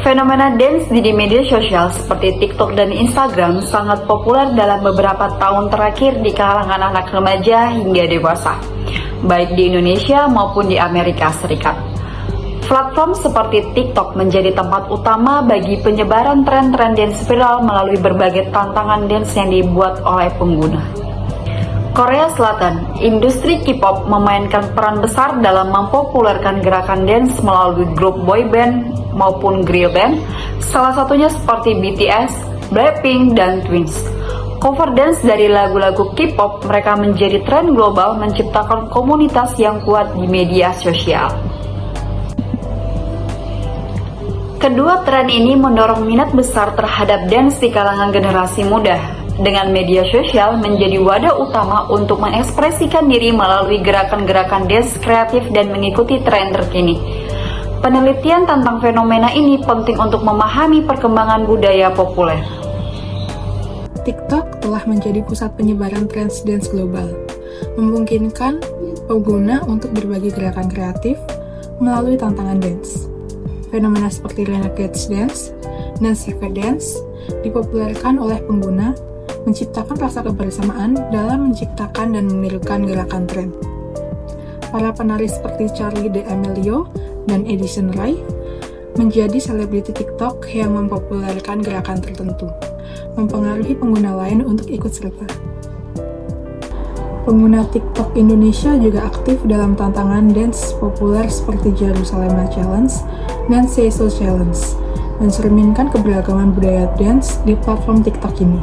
Fenomena dance di media sosial seperti TikTok dan Instagram sangat populer dalam beberapa tahun terakhir di kalangan anak remaja hingga dewasa, baik di Indonesia maupun di Amerika Serikat. Platform seperti TikTok menjadi tempat utama bagi penyebaran tren-tren dance viral melalui berbagai tantangan dance yang dibuat oleh pengguna. Korea Selatan, industri K-pop memainkan peran besar dalam mempopulerkan gerakan dance melalui grup boyband maupun girl band, salah satunya seperti BTS, Blackpink, dan Twins. Cover dance dari lagu-lagu K-pop mereka menjadi tren global menciptakan komunitas yang kuat di media sosial. Kedua tren ini mendorong minat besar terhadap dance di kalangan generasi muda, dengan media sosial menjadi wadah utama untuk mengekspresikan diri melalui gerakan-gerakan dance kreatif dan mengikuti tren terkini. Penelitian tentang fenomena ini penting untuk memahami perkembangan budaya populer. TikTok telah menjadi pusat penyebaran tren dance global, memungkinkan pengguna untuk berbagi gerakan kreatif melalui tantangan dance. Fenomena seperti Renegade Dance dan Secret Dance dipopulerkan oleh pengguna, menciptakan rasa kebersamaan dalam menciptakan dan menirukan gerakan tren. Para penari seperti Charli D'Amelio dan Addison Rae menjadi selebriti TikTok yang mempopulerkan gerakan tertentu, mempengaruhi pengguna lain untuk ikut serta. Pengguna TikTok Indonesia juga aktif dalam tantangan dance populer seperti Jerusalem Challenge dan Say So Challenge, mencerminkan keberagaman budaya dance di platform TikTok ini.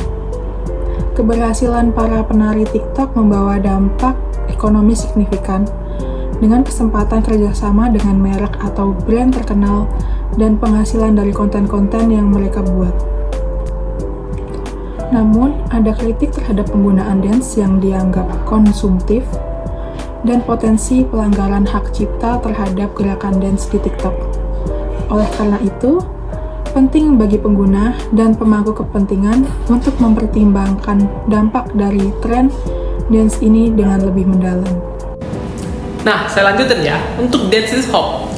Keberhasilan para penari TikTok membawa dampak ekonomi signifikan dengan kesempatan kerjasama dengan merek atau brand terkenal dan penghasilan dari konten-konten yang mereka buat. Namun, ada kritik terhadap penggunaan dance yang dianggap konsumtif dan potensi pelanggaran hak cipta terhadap gerakan dance di TikTok. Oleh karena itu, penting bagi pengguna dan pemangku kepentingan untuk mempertimbangkan dampak dari tren dance ini dengan lebih mendalam. Nah, saya lanjutin ya. Untuk dance hip hop,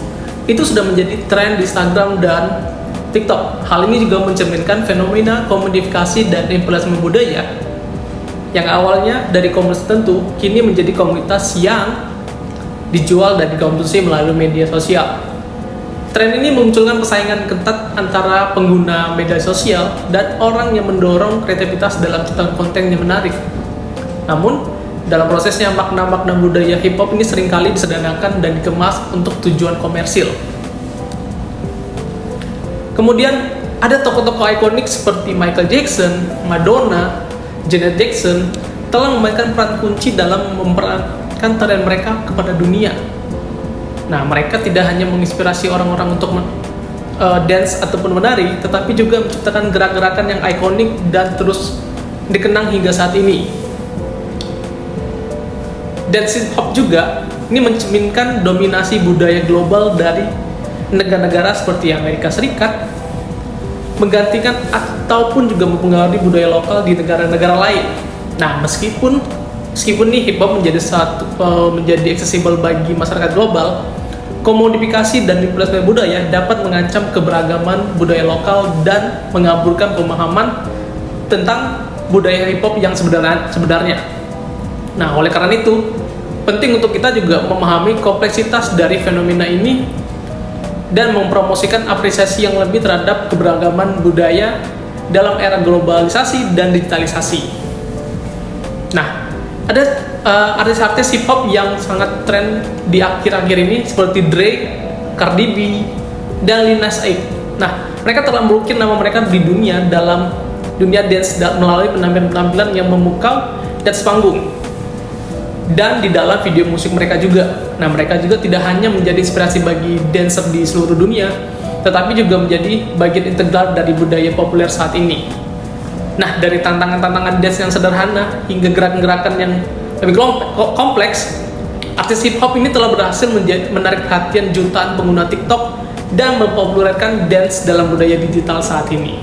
itu sudah menjadi tren di Instagram dan TikTok. Hal ini juga mencerminkan fenomena komodifikasi dan imperialisme budaya yang awalnya dari komunitas tertentu, kini menjadi komunitas yang dijual dan dikonsumsi melalui media sosial. Tren ini memunculkan persaingan ketat antara pengguna media sosial dan orang yang mendorong kreativitas dalam ciptaan konten yang menarik. Namun, dalam prosesnya makna-makna budaya hip hop ini seringkali disederhanakan dan dikemas untuk tujuan komersil. Kemudian ada tokoh-tokoh ikonik seperti Michael Jackson, Madonna, Janet Jackson telah memainkan peran kunci dalam memperankan tren mereka kepada dunia. Nah, mereka tidak hanya menginspirasi orang-orang untuk dance ataupun menari, tetapi juga menciptakan gerak-gerakan yang ikonik dan terus dikenang hingga saat ini. Dance hip hop juga ini mencerminkan dominasi budaya global dari negara-negara seperti Amerika Serikat, menggantikan ataupun juga mempengaruhi budaya lokal di negara-negara lain. Nah, meskipun nih hip hop menjadi accessible bagi masyarakat global, komodifikasi dan imperialisme budaya dapat mengancam keberagaman budaya lokal dan mengaburkan pemahaman tentang budaya hip hop yang sebenarnya. Nah, oleh karena itu, penting untuk kita juga memahami kompleksitas dari fenomena ini dan mempromosikan apresiasi yang lebih terhadap keberagaman budaya dalam era globalisasi dan digitalisasi. Nah, ada artis-artis hip hop yang sangat tren di akhir-akhir ini seperti Drake, Cardi B, dan Lil Nas X. Nah, mereka telah melukis nama mereka di dalam dunia dance melalui penampilan-penampilan yang memukau di atas panggung dan di dalam video musik mereka juga. Nah, mereka juga tidak hanya menjadi inspirasi bagi dancer di seluruh dunia, tetapi juga menjadi bagian integral dari budaya populer saat ini. Nah, dari tantangan-tantangan dance yang sederhana hingga gerakan-gerakan yang lebih kompleks, artis hip hop ini telah berhasil menarik perhatian jutaan pengguna TikTok dan mempopulerkan dance dalam budaya digital saat ini.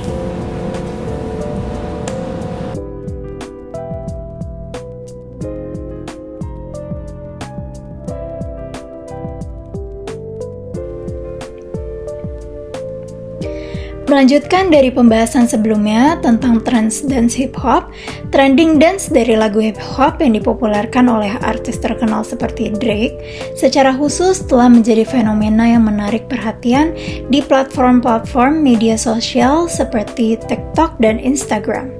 Melanjutkan dari pembahasan sebelumnya tentang trends dance hip hop, trending dance dari lagu hip hop yang dipopulerkan oleh artis terkenal seperti Drake secara khusus telah menjadi fenomena yang menarik perhatian di platform-platform media sosial seperti TikTok dan Instagram.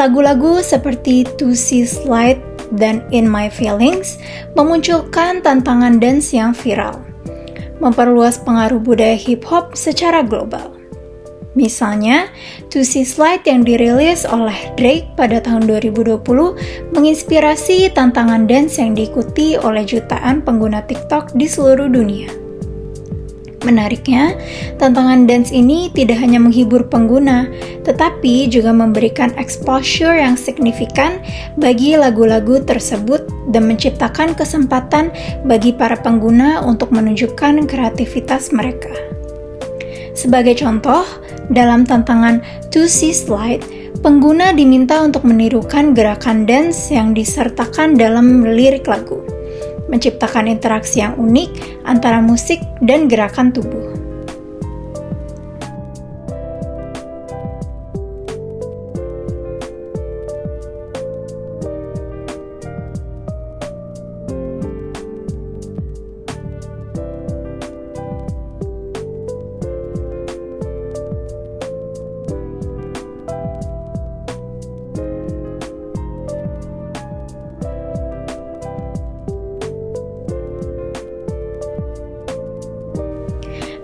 Lagu-lagu seperti To See Slide dan In My Feelings memunculkan tantangan dance yang viral, memperluas pengaruh budaya hip hop secara global. Misalnya, To See Slide yang dirilis oleh Drake pada tahun 2020 menginspirasi tantangan dance yang diikuti oleh jutaan pengguna TikTok di seluruh dunia. Menariknya, tantangan dance ini tidak hanya menghibur pengguna, tetapi juga memberikan exposure yang signifikan bagi lagu-lagu tersebut dan menciptakan kesempatan bagi para pengguna untuk menunjukkan kreativitas mereka. Sebagai contoh, dalam tantangan To See Slide, pengguna diminta untuk menirukan gerakan dance yang disertakan dalam lirik lagu, menciptakan interaksi yang unik antara musik dan gerakan tubuh.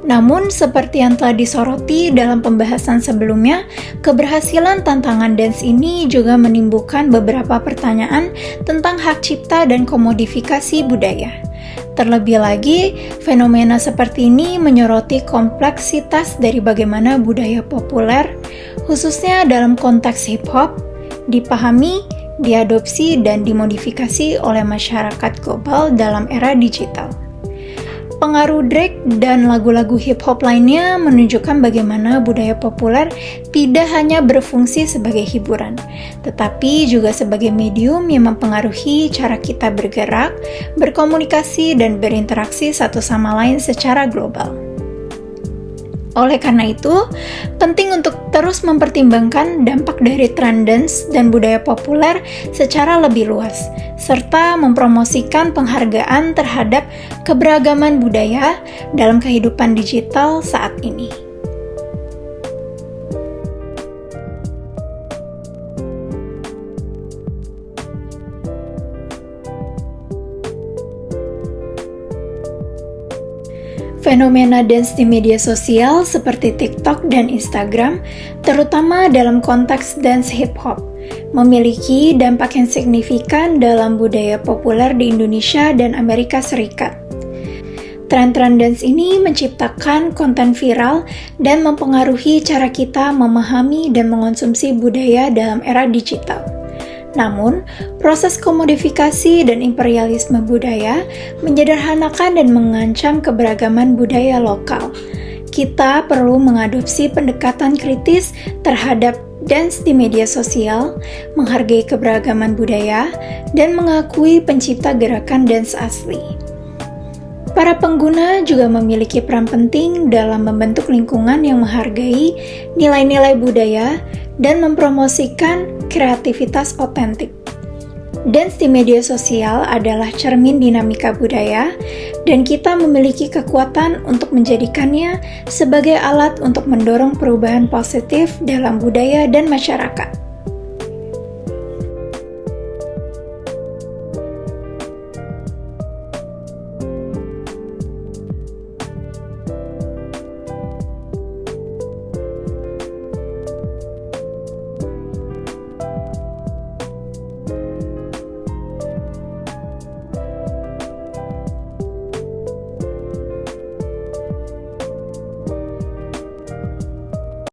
Namun, seperti yang telah disoroti dalam pembahasan sebelumnya, keberhasilan tantangan dance ini juga menimbulkan beberapa pertanyaan tentang hak cipta dan komodifikasi budaya. Terlebih lagi, fenomena seperti ini menyoroti kompleksitas dari bagaimana budaya populer, khususnya dalam konteks hip-hop, dipahami, diadopsi, dan dimodifikasi oleh masyarakat global dalam era digital. Pengaruh Drake dan lagu-lagu hip-hop lainnya menunjukkan bagaimana budaya populer tidak hanya berfungsi sebagai hiburan, tetapi juga sebagai medium yang mempengaruhi cara kita bergerak, berkomunikasi, dan berinteraksi satu sama lain secara global. Oleh karena itu, penting untuk terus mempertimbangkan dampak dari tren dance dan budaya populer secara lebih luas, serta mempromosikan penghargaan terhadap keberagaman budaya dalam kehidupan digital saat ini. Fenomena dance di media sosial seperti TikTok dan Instagram, terutama dalam konteks dance hip-hop, memiliki dampak yang signifikan dalam budaya populer di Indonesia dan Amerika Serikat. Tren-tren dance ini menciptakan konten viral dan mempengaruhi cara kita memahami dan mengonsumsi budaya dalam era digital. Namun, proses komodifikasi dan imperialisme budaya menyederhanakan dan mengancam keberagaman budaya lokal. Kita perlu mengadopsi pendekatan kritis terhadap dance di media sosial, menghargai keberagaman budaya, dan mengakui pencipta gerakan dance asli. Para pengguna juga memiliki peran penting dalam membentuk lingkungan yang menghargai nilai-nilai budaya dan mempromosikan kreativitas otentik. Dance di media sosial adalah cermin dinamika budaya, dan kita memiliki kekuatan untuk menjadikannya sebagai alat untuk mendorong perubahan positif dalam budaya dan masyarakat.